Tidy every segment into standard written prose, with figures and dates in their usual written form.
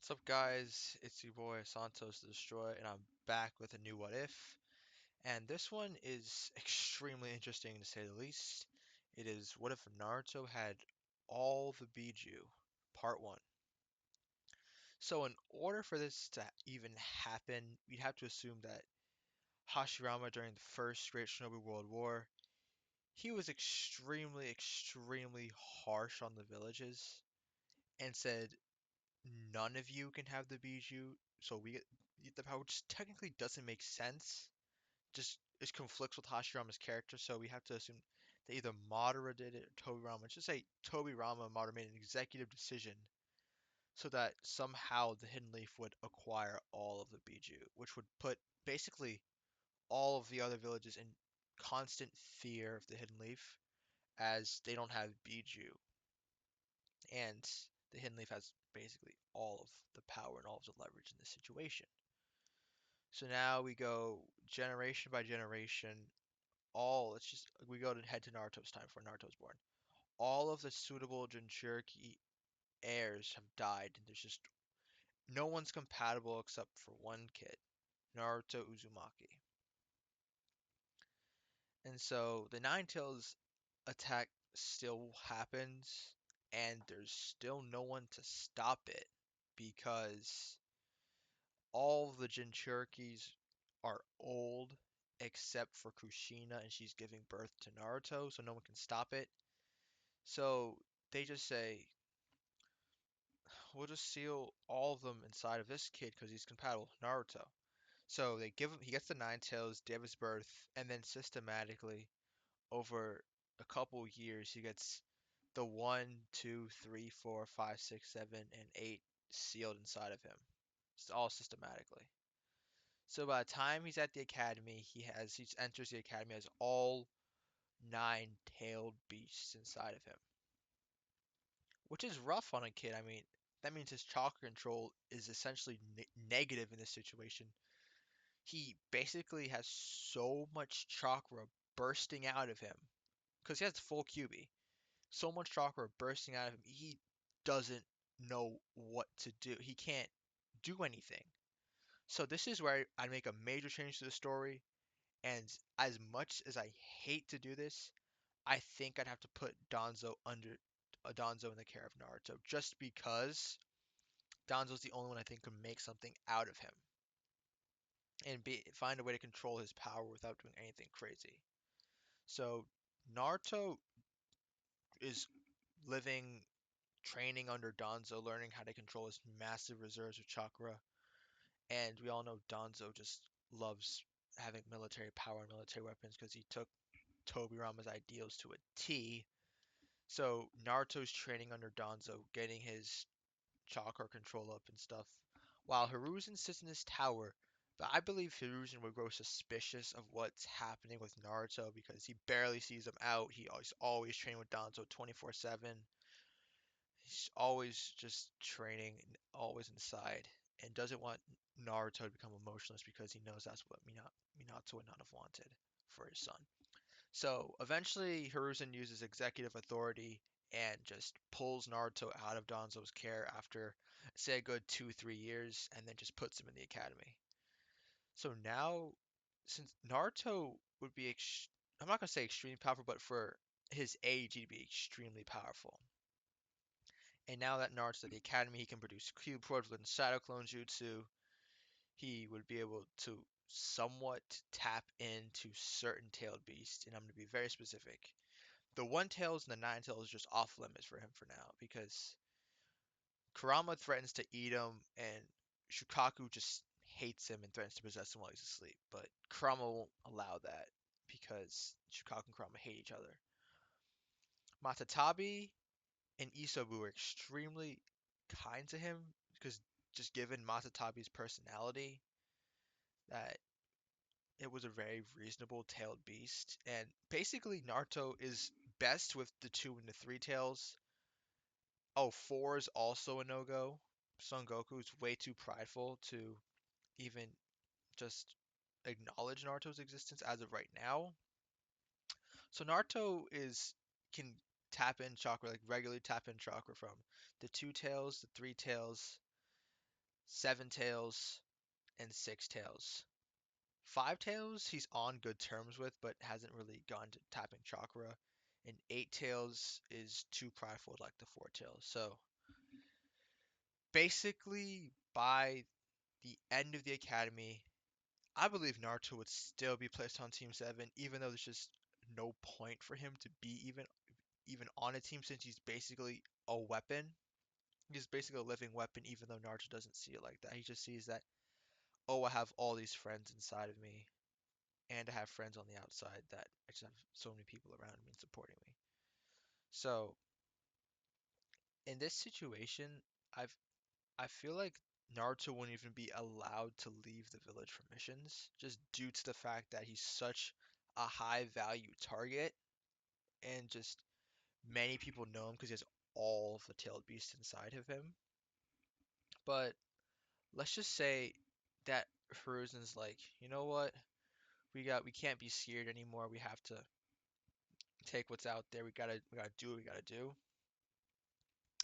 What's up, guys? It's your boy Santos the Destroyer, and I'm back with a new What If. And this one is extremely interesting to say the least. It is What if Naruto had all the Biju? Part 1. So, in order for this to even happen, we'd have to assume that Hashirama during the First Great Shinobi World War, he was extremely harsh on the villages and said, none of you can have the Bijou, so we get the power, which technically doesn't make sense. Just it conflicts with Hashirama's character, so we have to assume that either Madara did it or Tobirama. Let's just say Tobirama and Madara made an executive decision so that somehow the Hidden Leaf would acquire all of the Bijou, which would put basically all of the other villages in constant fear of the Hidden Leaf, as they don't have Bijou, and the Hidden Leaf has basically all of the power and all of the leverage in this situation. So now we go generation by generation. Let's just we go to head to Naruto's time before Naruto's born. All of the suitable Jinchuriki heirs have died, and there's just no one's compatible except for one kid, Naruto Uzumaki. And so the Nine Tails attack still happens, and there's still no one to stop it because all the Jinchurikis are old except for Kushina, and she's giving birth to Naruto, so no one can stop it. So they just say, we'll just seal all of them inside of this kid because he's compatible with Naruto. So they give him, he gets the Nine Tails, day of his birth, and then systematically over a couple years he gets the 1, 2, 3, 4, 5, 6, 7, and 8 sealed inside of him. It's all systematically. So by the time he's at the academy, he enters the academy as all nine-tailed beasts inside of him, which is rough on a kid. I mean, that means his chakra control is essentially negative in this situation. He basically has so much chakra bursting out of him because he has the full QB. So much chakra bursting out of him, he doesn't know what to do. He can't do anything. So this is where I make a major change to the story. And as much as I hate to do this, I think I'd have to put Danzo in the care of Naruto, just because Danzo's the only one I think can make something out of him and find a way to control his power without doing anything crazy. So Naruto is living, training under Danzo, learning how to control his massive reserves of chakra, and we all know Danzo just loves having military power and military weapons because he took Tobirama's ideals to a T. So Naruto's training under Danzo, getting his chakra control up and stuff, while Hiruzen sits in his tower. But I believe Hiruzen would grow suspicious of what's happening with Naruto because he barely sees him out. He always training with Danzo 24/7. He's always just training, always inside, and doesn't want Naruto to become emotionless because he knows that's what Minato would not have wanted for his son. So eventually, Hiruzen uses executive authority and just pulls Naruto out of Danzo's care after, say, a good 2, 3 years, and then just puts him in the academy. So now, since Naruto would be, I'm not gonna say extremely powerful, but for his age, he'd be extremely powerful. And now that Naruto's at the academy, he can produce cube swords with Shadow Clone Jutsu. He would be able to somewhat tap into certain tailed beasts, and I'm going to be very specific. The one tails and the nine tails is just off limits for him for now because Kurama threatens to eat him, and Shukaku just hates him and threatens to possess him while he's asleep. But Kurama won't allow that because Shukaku and Kurama hate each other. Matatabi and Isobu are extremely kind to him because just given Matatabi's personality, that it was a very reasonable tailed beast. And basically, Naruto is best with the two and the three tails. Oh, four is also a no go. Son Goku is way too prideful to even just acknowledge Naruto's existence as of right now. So Naruto is can tap in chakra, like regularly tap in chakra from the two tails, the three tails, Seven Tails, and Six Tails. Five Tails, he's on good terms with, but hasn't really gone to tapping chakra. And Eight Tails is too prideful like the Four Tails. So basically, by the end of the academy, I believe Naruto would still be placed on Team 7, even though there's just no point for him to be even on a team since he's basically a weapon. He's basically a living weapon, even though Naruto doesn't see it like that. He just sees that, oh, I have all these friends inside of me, and I have friends on the outside that I just have so many people around me and supporting me. So in this situation, I've I feel like Naruto wouldn't even be allowed to leave the village for missions, just due to the fact that he's such a high value target, and just many people know him because he has all of the tailed beast inside of him. But let's just say that Hiruzen's like, you know what? We can't be scared anymore. We have to take what's out there. We gotta do what we gotta do,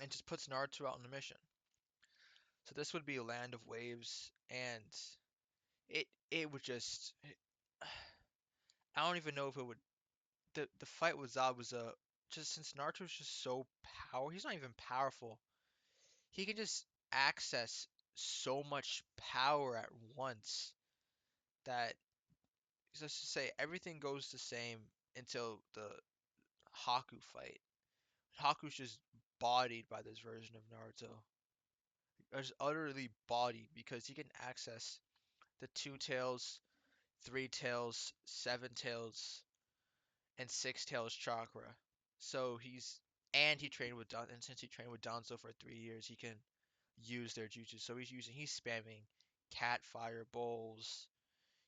and just puts Naruto out on the mission. So this would be a land of waves, and it would just I don't even know if it would the fight with Zabuza, just since Naruto's just so he's not even powerful. He can just access so much power at once that let's just say everything goes the same until the Haku fight. Haku's just bodied by this version of Naruto. Just utterly bodied because he can access the two tails, three tails, seven tails, and six tails chakra. So he trained with and since he trained with Danzo for 3 years, he can use their jutsu. So he's spamming cat fire bowls.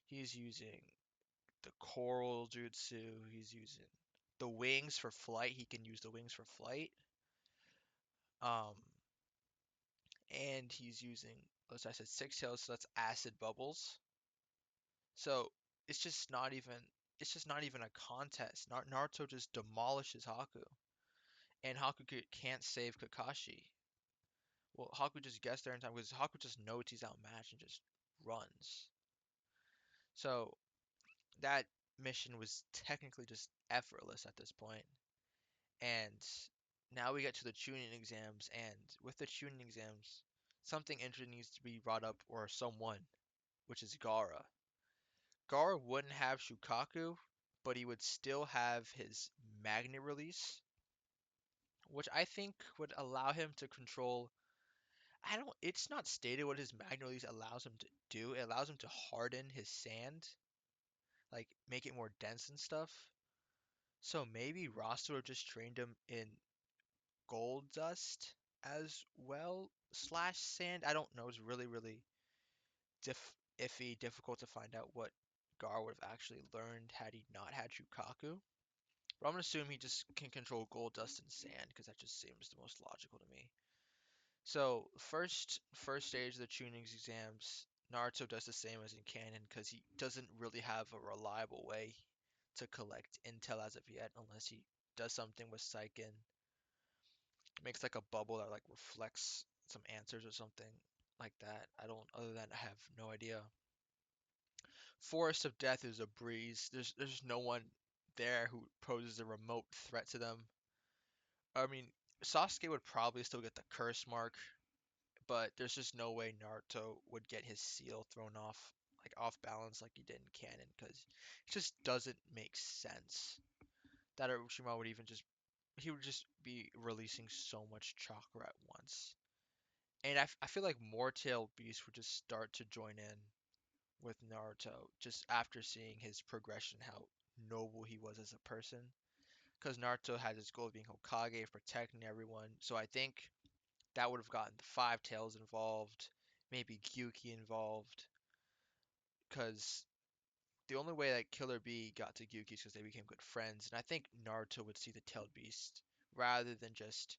He's using the coral jutsu. He's using the wings for flight. He can use the wings for flight. Um, and he's using, as I said, six tails. So that's acid bubbles. So it's just not even it's just not even a contest. Naruto just demolishes Haku, and can't save Kakashi. Well, Haku just gets there in time because Haku just knows he's outmatched and just runs. So that mission was technically just effortless at this point. And now we get to the tuning exams, and with the tuning exams, something interesting needs to be brought up, or someone, which is Gaara. Gaara wouldn't have Shukaku, but he would still have his magnet release, which I think would allow him to control. I don't. It's not stated what his magnet release allows him to do. It allows him to harden his sand, like make it more dense and stuff. So maybe Rasta would have just trained him in gold dust as well slash sand. I don't know. It's really iffy, difficult to find out what Gar would have actually learned had he not had Shukaku. But I'm gonna assume he just can control gold dust and sand because that just seems the most logical to me. So first stage of the tunings exams, Naruto does the same as in canon because he doesn't really have a reliable way to collect intel as of yet, unless he does something with Saiken, makes like a bubble that like reflects some answers or something like that. I don't. Other than that, I have no idea. Forest of Death is a breeze. There's no one there who poses a remote threat to them. I mean, Sasuke would probably still get the curse mark, but there's just no way Naruto would get his seal thrown off, like off balance like he did in canon, because it just doesn't make sense that Orochimaru would even just he would just be releasing so much chakra at once. And I feel like more tailed beasts would just start to join in with Naruto just after seeing his progression, how noble he was as a person. Because Naruto had his goal of being Hokage, of protecting everyone. So I think that would have gotten the Five Tails involved, maybe Gyuki involved. Because the only way that Killer Bee got to Gyuki is because they became good friends. And I think Naruto would see the tailed beast rather than just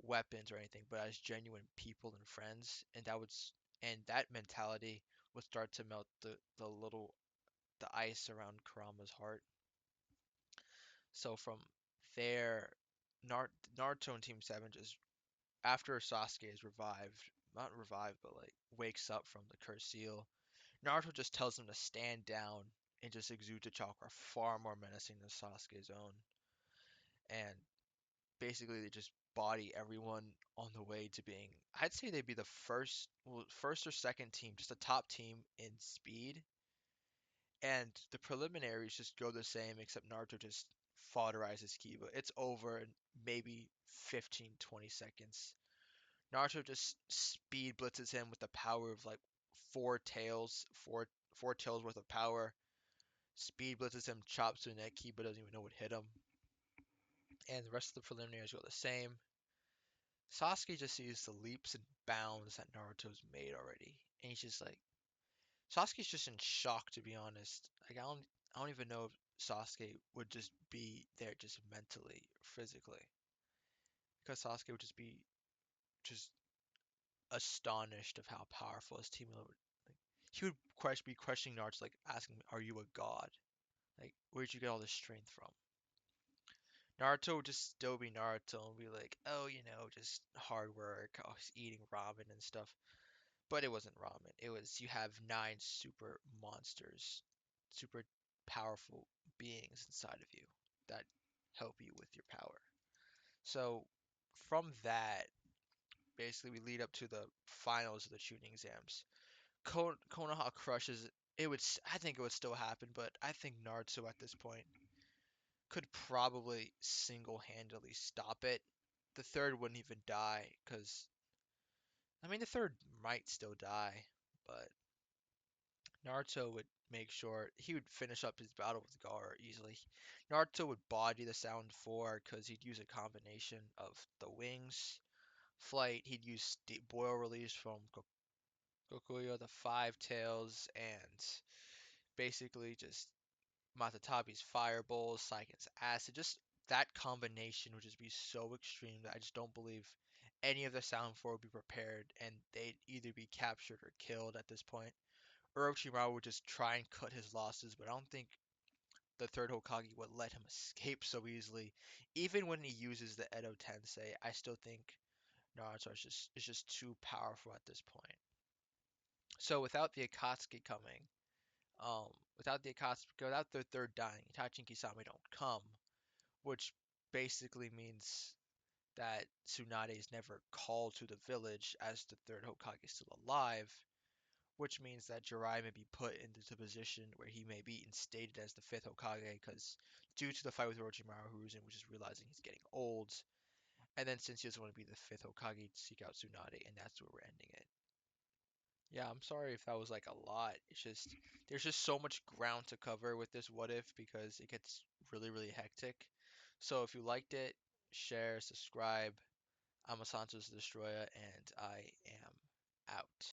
weapons or anything, but as genuine people and friends. And that mentality would start to melt the ice around Kurama's heart. So from there, Naruto and Team 7 just after Sasuke is revived, not revived, but like wakes up from the cursed seal. Naruto just tells him to stand down and just exudes a chakra far more menacing than Sasuke's own. And basically, they just body everyone on the way to being. I'd say they'd be the first, well, first or second team, just a top team in speed. And the preliminaries just go the same, except Naruto just fodderizes Kiba. It's over in maybe 15, 20 seconds. Naruto just speed blitzes him with the power of like four tails worth of power. Speed blitzes him, chops to the neck. Kiba doesn't even know what hit him. And the rest of the preliminaries go the same. Sasuke just sees the leaps and bounds that Naruto's made already, and he's just like, Sasuke's just in shock, to be honest. Like I don't even know if Sasuke would just be there just mentally, physically, because Sasuke would just be just astonished of how powerful his team would. Like, he would be questioning Naruto, like asking, "Are you a god? Like, where'd you get all this strength from?" Naruto would just still be Naruto and be like, "Oh, just hard work. Oh, he's eating ramen and stuff." But it wasn't ramen. It was you have nine super monsters, super powerful beings inside of you that help you with your power. So from that, basically we lead up to the finals of the shooting exams. Konoha crushes it. I think it would still happen, but I think Naruto at this point could probably single-handedly stop it. The third wouldn't even die, because I mean the third might still die, but Naruto would make sure he would finish up his battle with Gaara easily. Naruto would body the Sound 4 because he'd use a combination of the wings, flight, he'd use boil release from Gokuya, the five tails, and basically just Matatabi's fireballs, Saiken's acid. Just that combination would just be so extreme that I just don't believe any of the Sound 4 would be prepared and they'd either be captured or killed at this point. Orochimaru would just try and cut his losses, but I don't think the third Hokage would let him escape so easily. Even when he uses the Edo Tensei, I still think Naruto is just too powerful at this point. So without the Akatsuki coming, without the third dying, Itachi and Kisame don't come, which basically means that Tsunade is never called to the village as the third Hokage is still alive, which means that Jirai may be put into the position where he may be instated as the fifth Hokage, because due to the fight with Orochimaru, Hiruzen was just realizing he's getting old, and then since he doesn't want to be the fifth Hokage, seek out Tsunade, and that's where we're ending it. Yeah, I'm sorry if that was like a lot. It's just there's just so much ground to cover with this what if because it gets really, really hectic. So if you liked it, share, subscribe. I'm a Santos Destroyer, and I am out.